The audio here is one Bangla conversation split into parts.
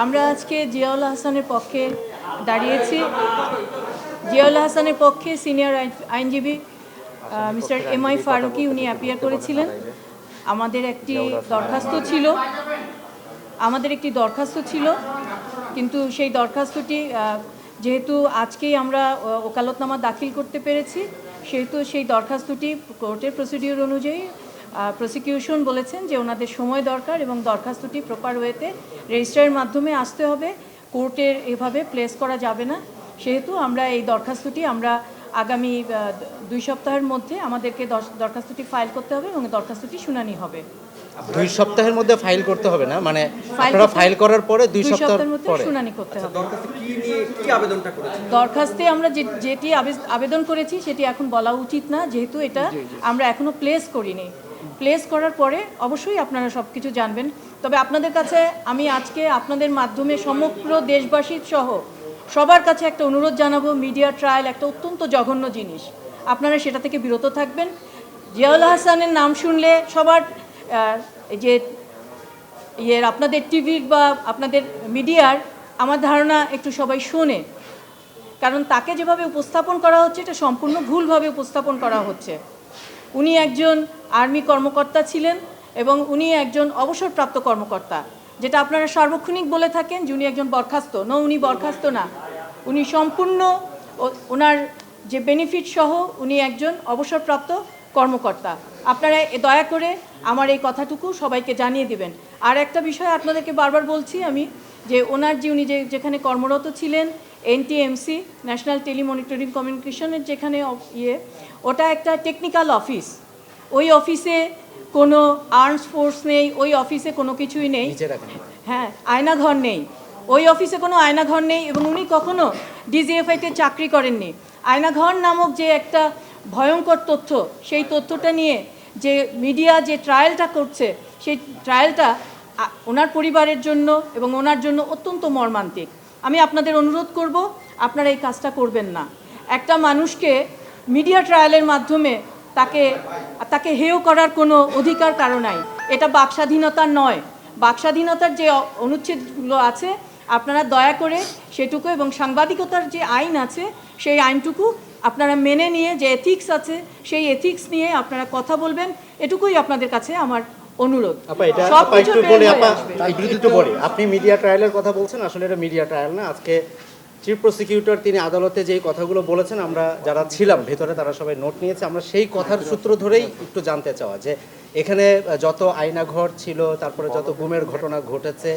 আমরা আজকে জিয়াউল হাসানের পক্ষে দাঁড়িয়েছি। জিয়াউল হাসানের পক্ষে সিনিয়র আইনজীবী মিস্টার এমআই ফারুকি উনি অ্যাপিয়ার করেছিলেন। আমাদের একটি দরখাস্ত ছিল কিন্তু সেই দরখাস্তটি যেহেতু আজকেই আমরা ওকালতনামা দাখিল করতে পেরেছি সেহেতু সেই দরখাস্তটি কোর্টের প্রসিডিউর অনুযায়ী প্রসিকিউশন বলেছেন যে ওনাদের সময় দরকার এবং দরখাস্তটি প্রপার ওয়েতে রেজিস্ট্রারের মাধ্যমে আসতে হবে, কোর্টের এভাবে প্লেস করা যাবে না। সেহেতু আমরা এই দরখাস্তটি আগামী 2 সপ্তাহের মধ্যে আমাদেরকে দরখাস্তটি ফাইল করতে হবে এবং দরখাস্তটি শুনানি হবে। 2 সপ্তাহের মধ্যে ফাইল করতে হবে না, মানে আপনারা ফাইল করার পরে 2 সপ্তাহের মধ্যে শুনানি করতে হবে। দরখাস্তে কি আবেদনটা করেছেন? দরখাস্তে আমরা যেটি আবেদন করেছি সেটি এখন বলা উচিত না, যেহেতু এটা আমরা এখনো প্লেস করিনি। প্লেস করার পরে অবশ্যই আপনারা সব কিছু জানবেন। তবে আপনাদের কাছে আমি আজকে আপনাদের মাধ্যমে সমগ্র দেশবাসীর সহ সবার কাছে একটা অনুরোধ জানাবো, মিডিয়া ট্রায়াল একটা অত্যন্ত জঘন্য জিনিস, আপনারা সেটা থেকে বিরত থাকবেন। জিয়াউল হাসানের নাম শুনলে সবার যে আপনাদের টিভির বা আপনাদের মিডিয়ার আমার ধারণা একটু সবাই শোনে, কারণ তাকে যেভাবে উপস্থাপন করা হচ্ছে এটা সম্পূর্ণ ভুলভাবে উপস্থাপন করা হচ্ছে। উনি একজন আর্মি কর্মকর্তা ছিলেন এবং উনি একজন অবসরপ্রাপ্ত কর্মকর্তা, যেটা আপনারা সার্বক্ষণিক বলে থাকেন যে উনি একজন বরখাস্ত। উনি বরখাস্ত না, উনি সম্পূর্ণ ওনার যে বেনিফিট সহ উনি একজন অবসরপ্রাপ্ত কর্মকর্তা। আপনারা দয়া করে আমার এই কথাটুকু সবাইকে জানিয়ে দিবেন। আর একটা বিষয় আপনাদেরকে বারবার বলছি আমি, যে উনি যেখানে কর্মরত ছিলেন এনটিএমসি, ন্যাশনাল টেলিমনিটরিং কমিউনিকেশনের যেখানে ওটা একটা টেকনিক্যাল অফিস। ওই অফিসে কোনো আর্মস ফোর্স নেই, ওই অফিসে কোনো কিছুই নেই। হ্যাঁ, আয়নাঘর নেই, ওই অফিসে কোনো আয়নাঘর নেই এবং উনি কখনো ডিজিএফআইতে চাকরি করেননি। আয়নাঘর নামক যে একটা ভয়ঙ্কর তথ্য, সেই তথ্যটা নিয়ে যে মিডিয়া যে ট্রায়ালটা করছে, সেই ট্রায়ালটা ওনার পরিবারের জন্য এবং ওনার জন্য অত্যন্ত মর্মান্তিক। আমি আপনাদের অনুরোধ করব আপনারা এই কাজটা করবেন না। একটা মানুষকে মিডিয়া ট্রায়ালের মাধ্যমে তাকে হেয় করার কোনো অধিকার কারো নাই। এটা বাকস্বাধীনতার নয়। বাকস্বাধীনতার যে অনুচ্ছেদগুলো আছে আপনারা দয়া করে সেটুকু, এবং সাংবাদিকতার যে আইন আছে সেই আইনটুকু আপনারা মেনে নিয়ে, যে এথিক্স আছে সেই এথিক্স নিয়ে আপনারা কথা বলবেন, এটুকুই আপনাদের কাছে আমার অনুরোধ। আপনি মিডিয়া ট্রায়ালের কথা বলছেন, আসলে এটা মিডিয়া ট্রায়াল না। আজকে চিফ প্রসিকিউটর তিনি আদালতে যেই কথাগুলো বলেছেন, আমরা যারা ছিলাম ভেতরে তারা সবাই নোট নিয়েছে। আমরা সেই কথার সূত্র ধরেই একটু জানতে চাওয়া যে এখানে যত আয়নাঘর ছিল, তারপরে যত গুমের ঘটনা ঘটেছে,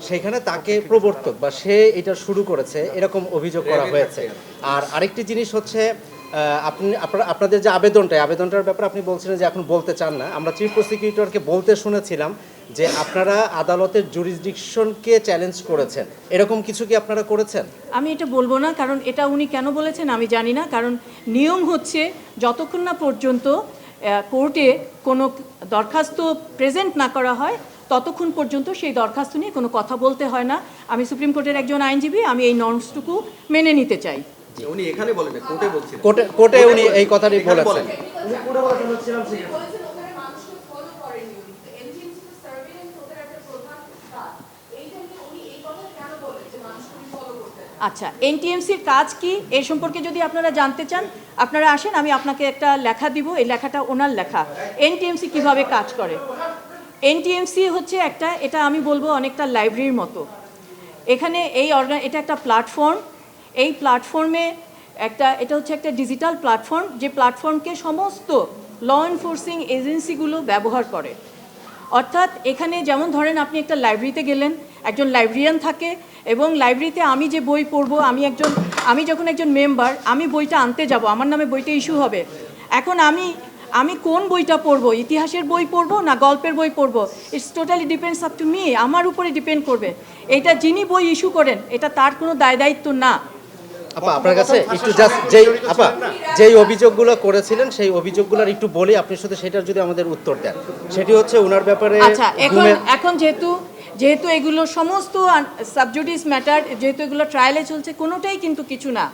সেখানে তাকে প্রবর্তক বা সে এটা শুরু করেছে এরকম অভিযোগ করা হয়েছে। আর আরেকটি জিনিস হচ্ছে আপনাদের যে আবেদনটার ব্যাপারে আপনি বলছিলেন যে এখন বলতে চান না। আমরা চিফ প্রসিকিউটরকে বলতে শুনেছিলাম যে আপনারা আদালতের জুরিসডিকশনকে চ্যালেঞ্জ করেছেন, এরকম কিছু কি আপনারা করেছেন? আমি এটা বলবো না, কারণ এটা উনি কেন বলেছেন আমি জানি না। কারণ নিয়ম হচ্ছে যতক্ষণ না পর্যন্ত কোর্টে কোনো দরখাস্ত প্রেজেন্ট না করা হয় ততক্ষণ পর্যন্ত সেই দরখাস্ত নিয়ে কোনো কথা বলতে হয় না। আমি সুপ্রিম কোর্টের একজন আইনজীবী, আমি এই নর্মসটুকু মেনে নিতে চাই। উনি এখানে বলেন না, কোর্টে বলছেন। কোর্টে উনি এই কথাটি বলেছেন। আচ্ছা, এনটিএমসির কাজ কি এই সম্পর্কে যদি আপনারা জানতে চান আপনারা আসেন, আমি আপনাকে একটা লেখা দিব। এই লেখাটা ওনার লেখা। এনটিএমসি কিভাবে কাজ করে। এনটিএমসি হচ্ছে এটা আমি বলবো অনেকটা লাইব্রেরির মতো। এখানে এটা একটা প্ল্যাটফর্ম। এই প্ল্যাটফর্মে এটা হচ্ছে একটা ডিজিটাল প্ল্যাটফর্ম, যে প্ল্যাটফর্মকে সমস্ত ল এনফোর্সিং এজেন্সিগুলো ব্যবহার করে। অর্থাৎ এখানে যেমন ধরেন আপনি একটা লাইব্রেরিতে গেলেন, একজন লাইব্রেরিয়ান থাকে এবং লাইব্রেরিতে আমি যে বই পড়বো, আমি যখন একজন মেম্বার, আমি বইটা আনতে যাব, আমার নামে বইটা ইস্যু হবে। এখন আমি কোন বইটা পড়বো, ইতিহাসের বই পড়বো না গল্পের বই পড়বো, it's totally depends up to me, আমার উপরে ডিপেন্ড করবে। এটা যিনি বই ইস্যু করেন এটা তার কোনো দায়িত্ব না। আপনার কাছে একটু জাস্ট যেই অভিযোগগুলো করেছিলেন সেই অভিযোগগুলোর একটু বলি, আপনি শুধু সেটার যদি আমাদের উত্তর দেন। সেটি হচ্ছে ওনার ব্যাপারে। আচ্ছা, এখন যেহেতু এগুলো সমস্ত সাবজুডিস ম্যাটার, যেহেতু এগুলো ট্রায়ালে চলছে, কোনোটাই কিন্তু কিছু না।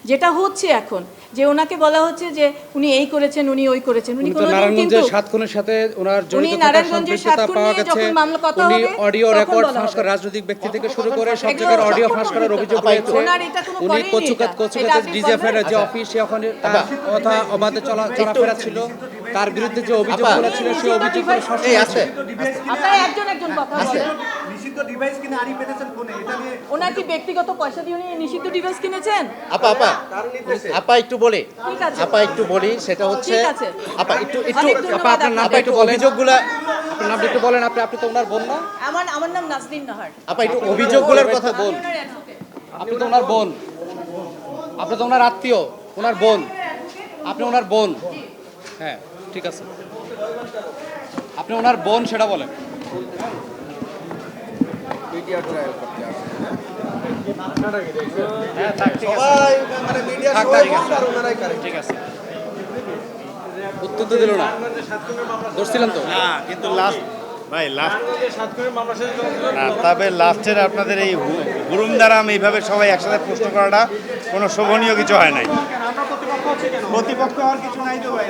যেটা হচ্ছে এখন যে ওনাকে বলা হচ্ছে যে উনি এই করেছেন, উনি ওই করেছেন, উনি কোনোদিন কিন্তু নারায়ণগঞ্জের 7 খুনের সাথে ওনার উনি জড়িত থাকার নারায়ণগঞ্জের সম্পৃক্ততা 7 খুন পাওয়া নিয়ে গেছে। যখন মামলা কথা উনি হবে, অডিও তখন রেকর্ড বলা ফাঁস হবে। করে রাজনৈতিক ব্যক্তি থেকে শুরু করে সব এগুলো জায়গায় অডিও সব ফাঁস করার সম্পৃক্ত। অভিযোগ আপা, রয়েছে। ওনার এটা কোনো উনি করেনি এটা। এটা কচুকাতে আপনি ডিজিএফের বলবেন? যে অফিসে ওখানে তার কথা অবাধে চলাফেরা ছিল, তার বিরুদ্ধে যে অভিযোগগুলো ছিল সেই অভিযোগগুলো এই সবসময় আছে আপনারা একজন একজন কথা বলেন। নিষিদ্ধ ডিভাইস কিনে আড়ি পেতেছেন ফোনে, এটা নিয়ে ওনার কি ব্যক্তিগত পয়সা দিয়ে উনি নিষিদ্ধ ডিভাইস কিনেছেন? আপা আপা একটু বলি, ঠিক আছে। আপা একটু বলি, সেটা হচ্ছে ঠিক আছে। আপা একটু অনেক ধন্যবাদ আপা, আপনার নামটা আপা একটু অভিযোগগুলা আপনার নামটা একটু বলেন। আপনি তো ওনার বোন না? আমার নাম নাজনীন নাহার। আপা একটু অভিযোগগুলোর কথা বল। ওনার advocate। আপনি তো ওনার বোন, আপনি তো ওনার আত্মীয়, ওনার বোন, আপনি ওনার বোন। হ্যাঁ, ঠিক আছে, আপনি ওনার বোন সেটা বলেন। মিডিয়া ট্রায়াল করতে আসে। সবাই মানে মিডিয়া থাক, সবাই ঠিক আছে। বলছে আর ওনারাই কারেক্ট। ঠিক আছে, উত্তর তো দিল না। ধরছিলেন তো? না কিন্তু লাস্ট ভাই লাস্ট না, তবে লাস্টের আপনাদের এই হুরুমদারাম এইভাবে সবাই একসাথে প্রশ্ন করাটা কোনো শোভনীয় কিছু হয় নাই। প্রতিপক্ষ হওয়ার কিছু নাই তো ভাই।